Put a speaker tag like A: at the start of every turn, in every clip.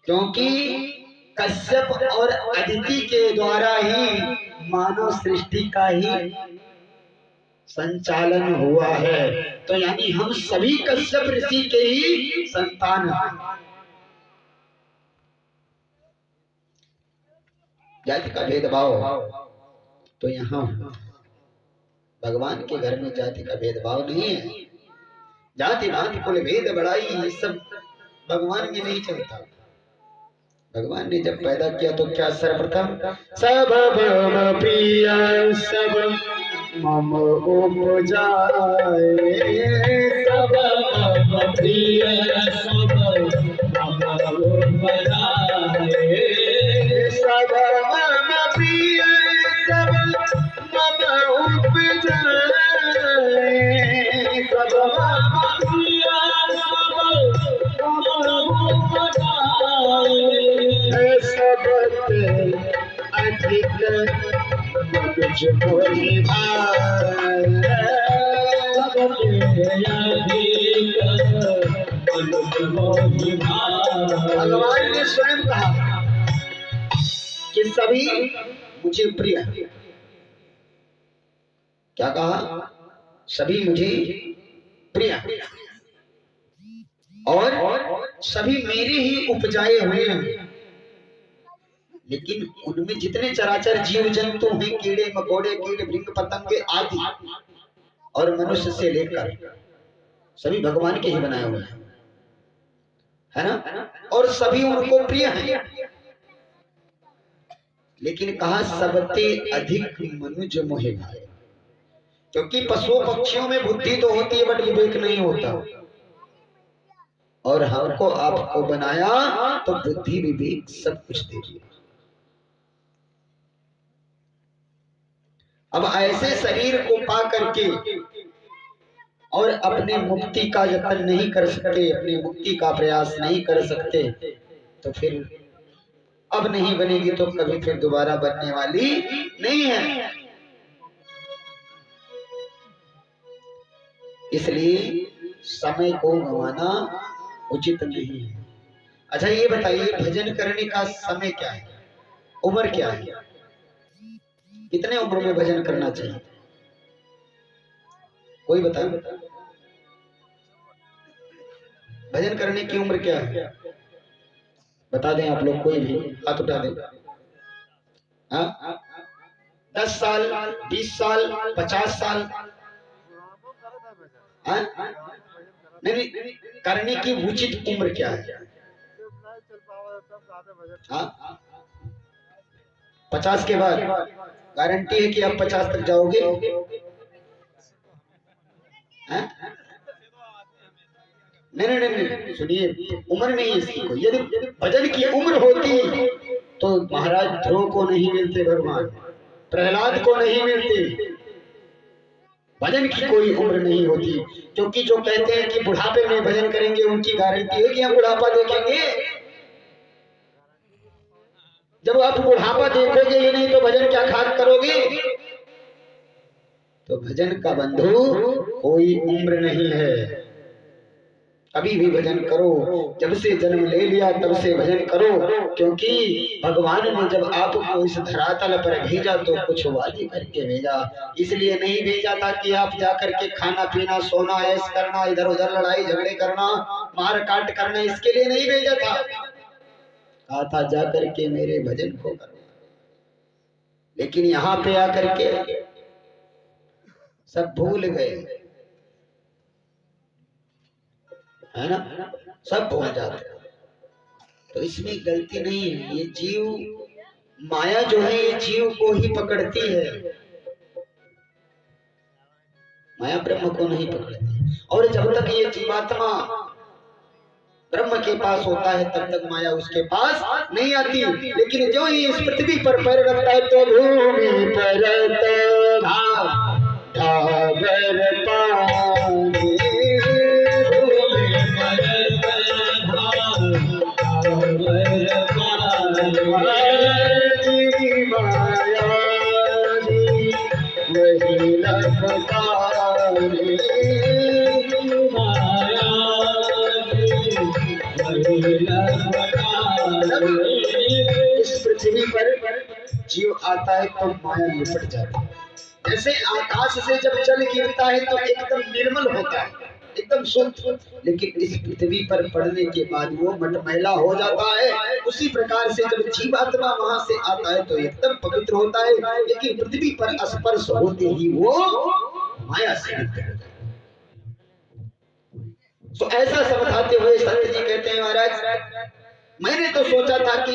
A: क्योंकि कश्यप और अदिति के द्वारा ही मानव सृष्टि का ही संचालन हुआ है। तो यानी हम सभी कश्यप ऋषि के ही संतान हैं। जाति का भेदभाव तो यहाँ भगवान के घर में जाति का भेदभाव नहीं है। जाति भांति कुल भेद बढ़ाई ये सब भगवान में नहीं चलता। भगवान ने जब पैदा किया तो क्या सर्वप्रथम सब मम प्रिय सब मम उपजाए, सब मम प्रिय सब मम उपजाए, सब मम प्रिय सब मम उपजाए, सब मम प्रिय सब मम उपजाए, सबते अधिक मनुज मोहि भाए, सबते अधिक मनुज मोहि भाए। भगवान ने स्वयं कहा कि सभी मुझे प्रिय हैं। क्या कहा? सभी मुझे प्रिय हैं और सभी मेरे ही उपजाए हुए हैं। लेकिन उनमें जितने चराचर जीव जंतु हैं, कीड़े मकोड़े कीड़े भृंग पतंगे आदि और मनुष्य से लेकर सभी भगवान के ही बनाए हुए हैं, है ना? और सभी उनको प्रिय हैं। लेकिन कहा सबते अधिक मनुज मोहि भाए, क्योंकि पशु पक्षियों में बुद्धि तो होती है बट विवेक नहीं होता। और हमको आपको बनाया तो बुद्धि विवेक सब कुछ दे दिया। अब ऐसे शरीर को पा करके और अपने मुक्ति का यत्न नहीं कर सकते, अपनी मुक्ति का प्रयास नहीं कर सकते, तो फिर अब नहीं बनेगी तो कभी फिर दोबारा बनने वाली नहीं है। इसलिए समय को गंवाना उचित नहीं है। अच्छा ये बताइए, भजन करने का समय क्या है, उम्र क्या है? कितने उम्र में भजन करना चाहिए? कोई बताए? भजन करने की उम्र क्या है? बता दें आप लोग, कोई भी हाथ उठा दें। 10 साल, 20 साल, 50 साल? नहीं, करने की उचित उम्र क्या है? 50 के बाद गारंटी है कि आप 50 तक जाओगे? नहीं नहीं नहीं, सुनिए, उम्र नहीं है इसकी कोई। यदि भजन की उम्र होती तो महाराज ध्रुव को नहीं मिलते भगवान, प्रहलाद को नहीं मिलते। भजन की कोई उम्र नहीं होती, क्योंकि जो कहते हैं कि बुढ़ापे में भजन करेंगे उनकी गारंटी है कि हम बुढ़ापा देखेंगे। जब आप बुढ़ापा देखोगे ही नहीं तो भजन क्या खाक करोगे? तो भजन का बंधु कोई उम्र नहीं है। अभी भी भजन करो, जब से जन्म ले लिया तब से भजन करो, क्योंकि भगवान ने जब आपको इस धरातल पर भेजा तो कुछ वादे करके भेजा। इसलिए नहीं भेजा था कि आप जाकर के खाना पीना सोना ऐश करना, इधर उधर लड़ाई झगड़े करना, मार काट करना, इसके लिए नहीं भेजा था। कहा था जाकर के मेरे भजन को करो। लेकिन यहाँ पे आकर के सब भूल गए, है ना? सब भूल जाते। तो इसमें गलती नहीं है। ये जीव माया जो है ये जीव को ही पकड़ती है, माया ब्रह्म को नहीं पकड़ती। और जब तक ये जीवात्मा ब्रह्म के पास होता है तब तक माया उसके पास नहीं आती। लेकिन जो ही इस पृथ्वी पर पैर रखता है तो भूमि पर इस पृथ्वी पर जीव आता है तो माया लिपट जाती है। जैसे आकाश से जब जल गिरता है तो एकदम निर्मल होता है, एकदम शुद्ध, लेकिन इस पृथ्वी पर पड़ने के बाद वो मटमैला हो जाता है। उसी प्रकार से जब जीवात्मा वहां से आता है तो एकदम पवित्र होता है, लेकिन पृथ्वी पर स्पर्श होते ही वो माया से लिप्त हो जाता है। तो ऐसा समझाते हुए संत जी कहते हैं, महाराज मैंने तो सोचा था कि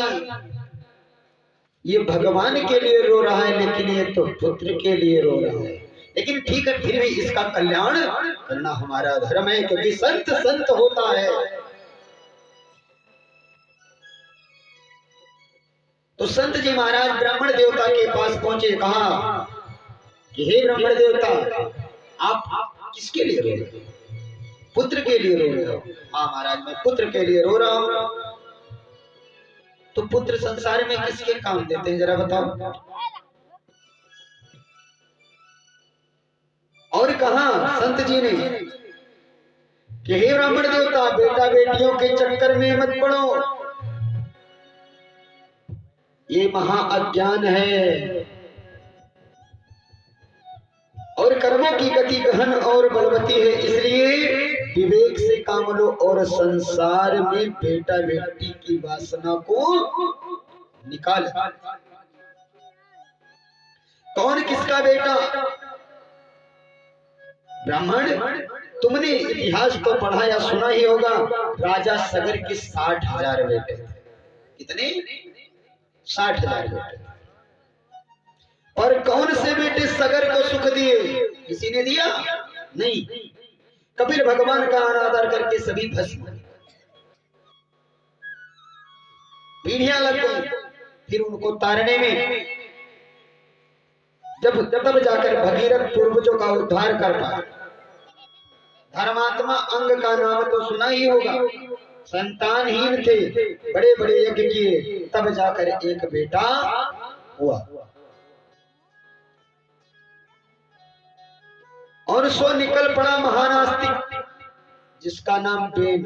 A: ये भगवान के लिए रो रहा है, लेकिन ये तो पुत्र के लिए रो रहा है। लेकिन ठीक है, फिर भी इसका कल्याण करना हमारा धर्म है, क्योंकि संत संत होता है। तो संत जी महाराज ब्राह्मण देवता के पास पहुंचे, कहा कि हे ब्राह्मण देवता, आप किसके लिए रो रहे हो? पुत्र के लिए रो रहे हो? हाँ महाराज, मैं पुत्र के लिए रो रहा हूं। तो पुत्र संसार में किसके काम देते हैं, जरा बताओ। और कहा संत जी ने कि हे ब्राह्मण देवता, बेटा बेटियों के चक्कर में मत पड़ो, ये महा अज्ञान है और कर्मों की गति गहन और बलवती है, इसलिए विवेक से काम लो और संसार में बेटा बेटी की वासना को निकाल। कौन किसका बेटा? ब्राह्मण, तुमने इतिहास तो पढ़ा या सुना ही होगा, राजा सगर के 60,000 बेटे थे। कितने? 60,000 बेटे। और कौन से बेटे सगर को सुख दिए? किसी ने दिया नहीं। कपिल भगवान का अनादर करके सभी भस्म, पीढ़ियां लग गई। फिर उनको तारने में जब तब जाकर भगीरथ पूर्वजों का उद्धार कर पाए। धर्मात्मा अंग का नाम तो सुना ही होगा, संतानहीन थे, बड़े बड़े यज्ञ किए, तब जाकर एक बेटा हुआ। और सो निकल पड़ा महानास्तिक, जिसका नाम बेन।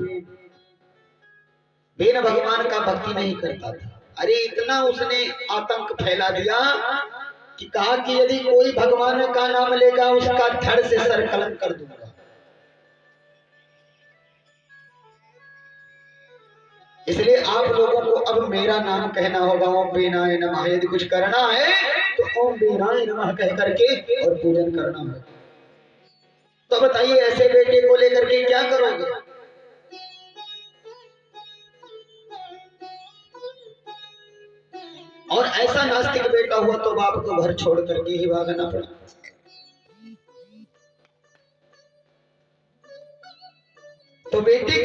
A: बेन भगवान का भक्ति नहीं करता था। अरे इतना उसने आतंक फैला दिया कि कहा कि यदि कोई भगवान का नाम लेगा उसका धड़ से सर कलम कर दूंगा। इसलिए आप लोगों को अब मेरा नाम कहना होगा, ओम बेनाय नमः। यदि कुछ करना है तो ओम बेनाय नमः कह करके और पूजन करना है। तो बताइए ऐसे बेटे को लेकर के क्या करोगे? और ऐसा नास्तिक बेटा हुआ तो बाप को घर छोड़ करके ही भागना पड़ा। तो बेटे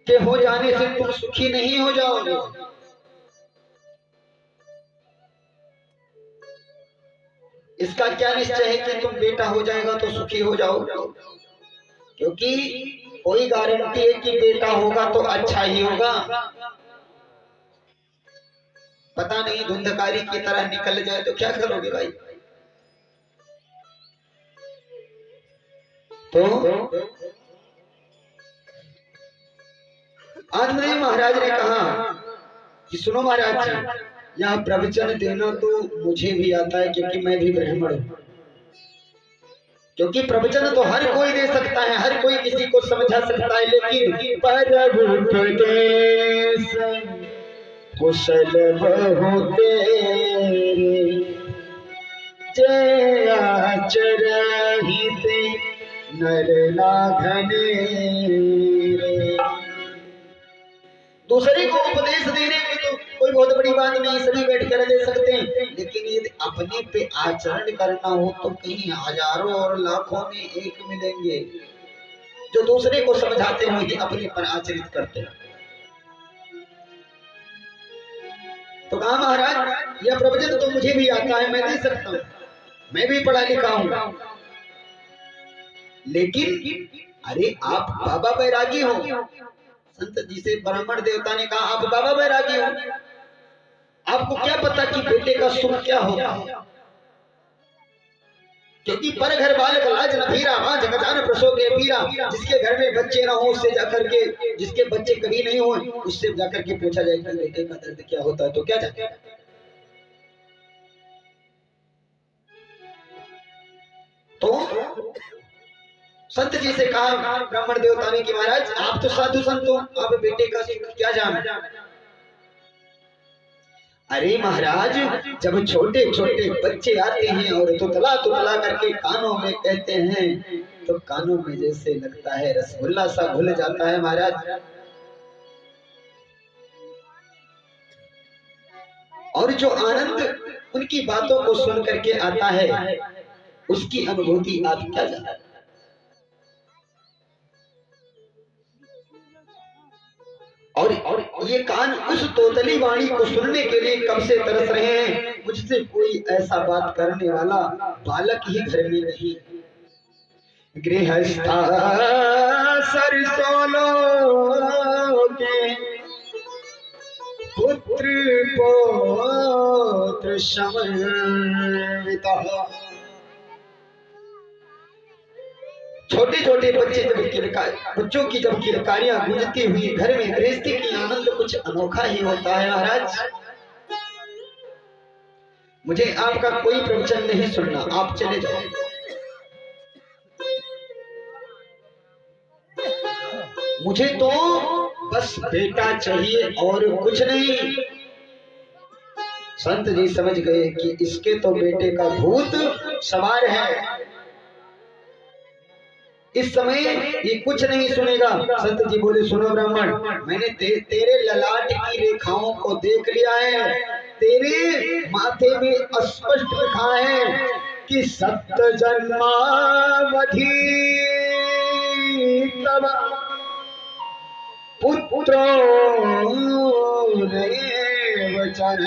A: के हो जाने से तुम सुखी नहीं हो जाओगे। इसका क्या निश्चय है कि तुम बेटा हो जाएगा तो सुखी हो जाओगे? क्योंकि कोई गारंटी है कि बेटा होगा तो अच्छा ही होगा। पता नहीं धुंधकारी की तरह निकल जाए तो क्या करोगे भाई? तो आत्मदेव महाराज ने कहा कि सुनो महाराज जी, यहाँ प्रवचन देना तो मुझे भी आता है, क्योंकि मैं भी ब्राह्मण हूं। क्योंकि प्रवचन तो हर कोई दे सकता है, हर कोई किसी को समझा सकता है, लेकिन कुशल बहु तेरे जय आचरहित नर लाघने। दूसरे को उपदेश देने में तो कोई बहुत बड़ी बात नहीं, सभी बैठ कर दे सकते हैं, लेकिन यदि अपने पे आचरण करना हो तो कहीं हजारों और लाखों में एक मिलेंगे जो दूसरे को समझाते हुए ही अपने पर आचरित करते हैं। तो कहा महाराज यह प्रवचन तो मुझे भी आता है, मैं दे सकता हूं, मैं भी पढ़ा लिखा हूं, लेकिन अरे आप बाबा बैरागी हो। संत जी से ब्राह्मण देवता ने कहा आप बाबा बैरागी हो, आपको क्या पता कि बेटे का सुख क्या होगा? क्योंकि पर घर बालक लाज न भीरा, वहां जगजान प्रसव के पीरा। जिसके घर में बच्चे ना हो उससे जाकर के, जिसके बच्चे कभी नहीं हो उससे जाकर के पूछा जाए कि बेटे का दर्द क्या होता है, तो क्या जाए। तो संत जी से कहा ब्राह्मण देवता ने कि महाराज आप तो साधु संत हो, आप बेटे का क्या जान। अरे महाराज, जब छोटे छोटे बच्चे आते हैं और तुतला करके कानों में कहते हैं, तो कानों में जैसे लगता है रसगुल्ला सा घुल जाता है महाराज। और जो आनंद उनकी बातों को सुन करके आता है, उसकी अनुभूति आप क्या जानते हैं। और ये कान उस तोतली वाणी को सुनने के लिए कब से तरस रहे हैं। मुझसे कोई ऐसा बात करने वाला बालक ही घर में नहीं। गृहस्था सरसोलो के पुत्र पौत्र समन्विता। छोटे छोटे बच्चे बच्चों की जब किलकारियां गूंजती हुई घर में, गृहस्थी की आनंद कुछ अनोखा ही होता है महाराज। मुझे आपका कोई प्रवचन नहीं सुनना, आप चले जाओ। मुझे तो बस बेटा चाहिए और कुछ नहीं। संत जी समझ गए कि इसके तो बेटे का भूत सवार है, इस समय ये कुछ नहीं सुनेगा। संत जी बोले सुनो ब्राह्मण, मैंने तेरे ललाट की रेखाओं को देख लिया है। तेरे माथे में स्पष्ट लिखा है कि सप्त जन्मावधि तव पुत्रो वचन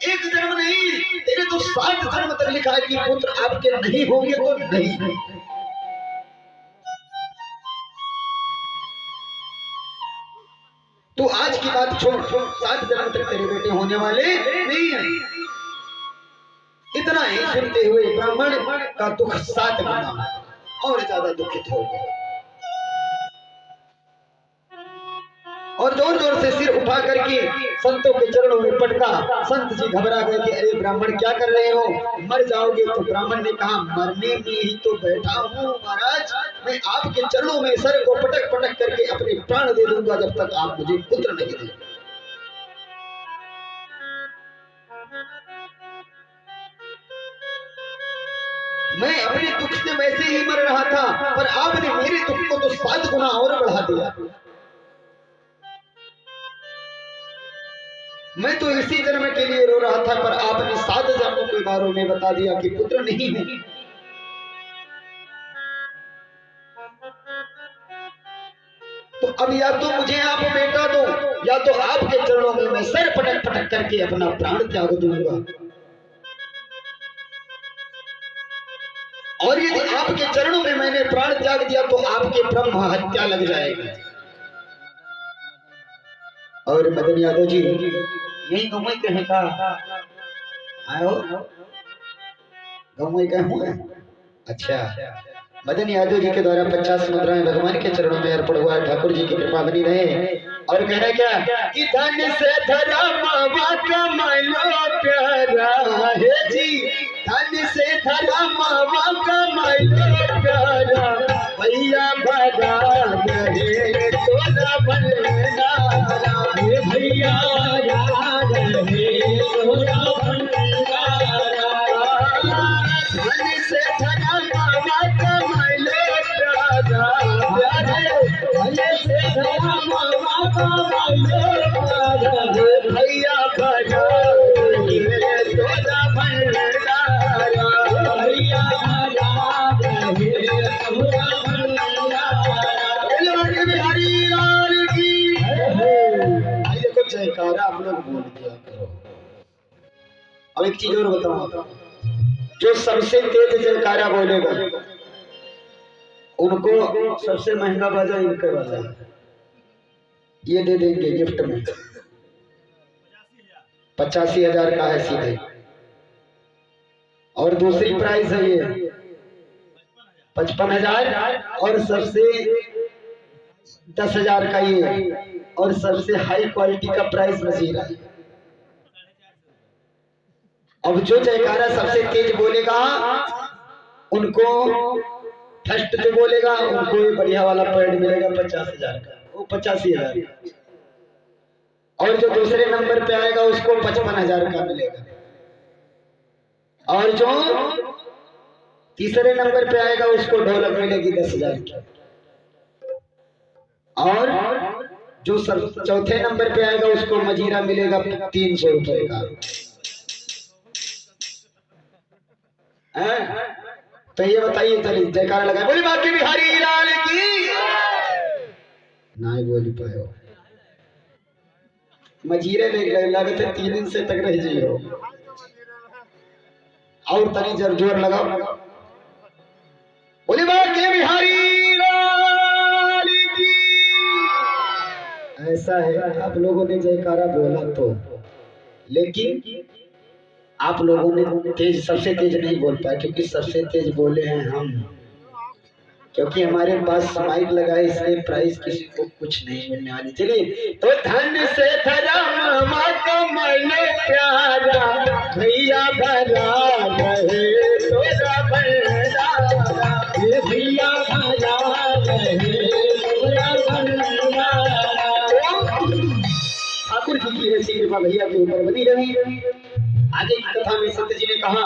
A: एक जन्म नहीं, तेरे तो 7 जन्म तक लिखा है कि पुत्र आपके नहीं होंगे तो नहीं। तो आज की बात छोड़, 7 जन्म तक तेरे बेटे होने वाले नहीं है। इतना ही सुनते हुए ब्राह्मण का दुख 7 गुना और ज्यादा दुखित हो गया और जोर जोर से सिर उठा करके संतों के चरणों में पटका। संत जी घबरा गए कि अरे ब्राह्मण क्या कर रहे हो, मर जाओगे। तो ब्राह्मण ने कहा मरने में ही तो बैठा हूँ महाराज, मैं आपके चरणों में सर को पटक पटक करके अपने प्राण दे दूंगा जब तक आप मुझे पुत्र नहीं देंगे। मैं अपने दुख से वैसे ही मर रहा था, पर आपने मेरे दुख को तो 7 गुना और बढ़ा दिया। मैं तो इसी जन्म के लिए रो रहा था, पर आपने 7 जन्मों के बारे में बता दिया कि पुत्र नहीं है। तो अब या तो मुझे आप बेटा दो, या तो आपके चरणों में मैं सर पटक पटक करके अपना प्राण त्याग दूंगा। और यदि आपके चरणों में मैंने प्राण त्याग दिया तो आपके ब्रह्म हत्या लग जाएगी। और मदन यादव जी यही गमुई कहे का आयो, गमुई का हूँ। अच्छा, मदन यादव जी के द्वारा 50 मुद्राएं भगवान के चरणों में अर्पण हुआ। ठाकुर जी की कृपा बनी रहे। और कहना क्या कि धन से धरा मावा कमाइलो प्यारा है जी, धन से धरा मावा कमाइलो प्यारा, भैया भगा रहे तोरा भंडारा, भैया याद रहे तोरा भंडारा। धन से धरा मावा कमाइलो प्यारा, धन से धरा मावा कमाइलो प्यारा, भैया भगा रहे तोरा भंडारा, भैया याद रहे तोरा भंडारा। बिहारी लाल की देखो जयकारा आप लोग बोल दिया करो। अब एक चीज और बताऊं, जो सबसे तेज जयकारा बोलेगा उनको सबसे महंगा बाजा इनका बाजा ये दे देंगे गिफ्ट में। 85,000 का है सीधे। और दूसरी प्राइस है ये 55,000 और सबसे 10,000 का ये और सबसे हाई क्वालिटी का प्राइस मजीरा है। अब जो जयकारा सबसे तेज बोलेगा उनको फर्स्ट जो बोलेगा उनको ये बढ़िया वाला पॉइंट मिलेगा 50,000 का, वो 85,000 और जो दूसरे नंबर पे आएगा उसको 55,000 का मिलेगा और जो तीसरे नंबर पे आएगा उसको ढोलक मिलेगी 10,000 की और जो चौथे नंबर पे आएगा उसको मजीरा मिलेगा 300 रुपए का। तो ये बताइए चलिए जयकारा लगाए बोली बाकी बिहारी लाल की ना ही बोली पाए हो। मजीरे लगे थे 3 दिन से तक रह जियो और तनी जर जोर लगाओ बोली बाकी बिहारी लाल की। ऐसा है आप लोगों ने जयकारा बोला तो, लेकिन आप लोगों ने तेज सबसे तेज नहीं बोल पाए क्योंकि सबसे तेज बोले हैं हम, क्योंकि हमारे पास माइक लगा है इसलिए प्राइस किसी को कुछ नहीं मिलने वाली। चलिए तो धन से धर्म का मन प्यारा भैया भला रहे तोरा भंडारा ये भैया भला रहे तोरा भंडारा। ठाकुर जी की ऐसी कृपा भैया के ऊपर बनी रही। आगे की कथा में संत जी ने कहा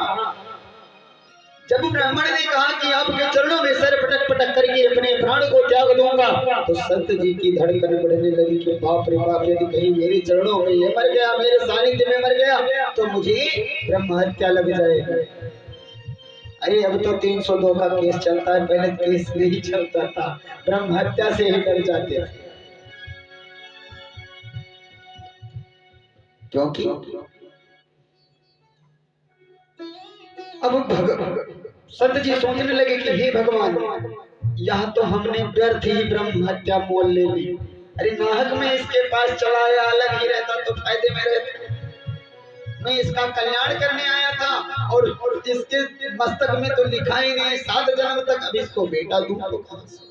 A: जब ब्राह्मण ने कहा कि आपके चरणों में सर पटक पटक करके अपने प्राण को त्याग दूंगा तो संत जी की धड़कन बढ़ने लगी कि बाप रे बाप यदि कहीं मेरे चरणों में ये मर गया मेरे सानिध्य में मर गया तो मुझे ब्रह्म हत्या लग जाएगी। अरे अब तो 302 का केस चलता है, पहले केस नहीं चलता था, ब्रह्म हत्या से ही डर जाते थे क्योंकि अब संत जी सोचने लगे कि हे भगवान यहाँ तो हमने व्यर्थ ही ब्रह्म हत्या मोल ले ली। अरे नाहक में इसके पास चला आया, अलग ही रहता तो फायदे में रहते। मैं इसका कल्याण करने आया था और इसके मस्तक में तो लिखा ही नहीं 7 जन्म तक, अब इसको बेटा दूं तो कहां से।